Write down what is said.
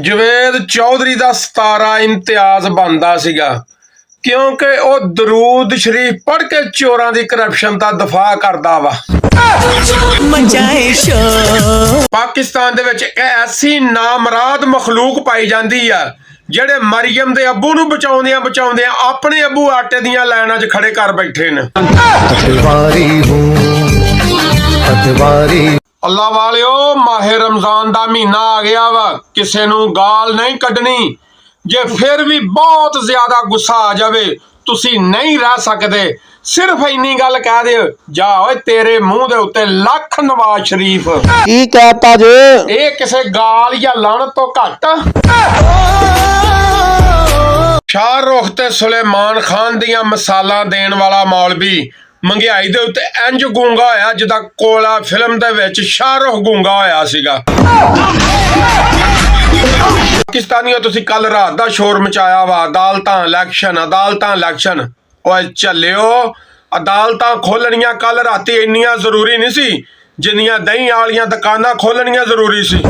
ਜਵੇਦ ਚੌਧਰੀ ਦਾ 17 ਇਮਤਿਆਜ਼ ਬਣਦਾ ਸੀਗਾ ਕਿਉਂਕਿ ਉਹ ਦਰੂਦ ਸ਼ਰੀਫ ਪੜ੍ਹ ਕੇ ਚੋਰਾਂ ਦੀ ਕਰਪਸ਼ਨ ਦਾ ਦਫਾ ਕਰਦਾ ਵਾ। ਪਾਕਿਸਤਾਨ ਦੇ ਵਿੱਚ ਇੱਕ ਐਸੀ ਨਾਮਰਾਦ ਮਖਲੂਕ ਪਾਈ ਜਾਂਦੀ ਆ ਜਿਹੜੇ ਮਰੀਮ ਦੇ ਅੱਬੂ ਨੂੰ ਬਚਾਉਂਦਿਆਂ ਆਪਣੇ ਅੱਬੂ ਆਟੇ ਦੀਆਂ ਲਾਈਨਾਂ 'ਚ ਖੜੇ ਕਰ ਬੈਠੇ ਨੇ। ਅੱਲਾ ਵਾਲਿਓ, ਮਾਹਿਰ ਰਮਜ਼ਾਨ ਦਾ ਮਹੀਨਾ ਆ ਗਿਆ ਵਾ। ਕਿਸੇ ਨੂੰ ਗਾਲ ਨਹੀਂ ਕੱਢਣੀ। ਜੇ ਫਿਰ ਵੀ ਬਹੁਤ ਜ਼ਿਆਦਾ ਗੁੱਸਾ ਆ ਜਾਵੇ, ਤੁਸੀਂ ਨਹੀਂ ਰਹਿ ਸਕਦੇ। ਸਿਰਫ ਇੰਨੀ ਗੱਲ ਕਹਿ ਦਿਓ, ਜਾ ਓਏ ਤੇਰੇ ਮੂੰਹ ਦੇ ਉੱਤੇ ਲੱਖ ਨਵਾਜ਼ ਸ਼ਰੀਫ। ਕੀ ਕਹਤਾ ਜੇ? ਇਹ ਕਿਸੇ ਗਾਲ ਜਾਂ ਲਾਹਨਤ ਤੋਂ ਘੱਟ। ਸ਼ਾਹਰੁਖ ਤੇ ਸੁਲੇਮਾਨ ਖਾਨ ਦੀਆਂ ਮਿਸਾਲਾਂ ਦੇਣ ਵਾਲਾ ਮੌਲਵੀ ਮਹਿੰਗਾਈ ਦੇ ਉੱਤੇ ਇੰਜ ਗੂੰਗਾ ਹੋਇਆ ਜਿੱਦਾਂ ਕੋਲਾ ਫਿਲਮ ਦੇ ਵਿੱਚ ਸ਼ਾਹਰੁਖ ਗੂੰਗਾ ਹੋਇਆ ਸੀਗਾ। ਪਾਕਿਸਤਾਨੀਓ, ਤੁਸੀਂ ਕੱਲ ਰਾਤ ਦਾ ਸ਼ੋਰ ਮਚਾਇਆ ਵਾ। ਅਦਾਲਤਾਂ ਇਲੈਕਸ਼ਨ। ਓਏ ਝੱਲਿਓ, ਅਦਾਲਤਾਂ ਖੋਲਣੀਆਂ ਕੱਲ ਰਾਤੀ ਇੰਨੀਆਂ ਜ਼ਰੂਰੀ ਨਹੀਂ ਸੀ ਜਿੰਨੀਆਂ ਦਹੀਂ ਵਾਲੀਆਂ ਦੁਕਾਨਾਂ ਖੋਲਣੀਆਂ ਜ਼ਰੂਰੀ ਸੀ।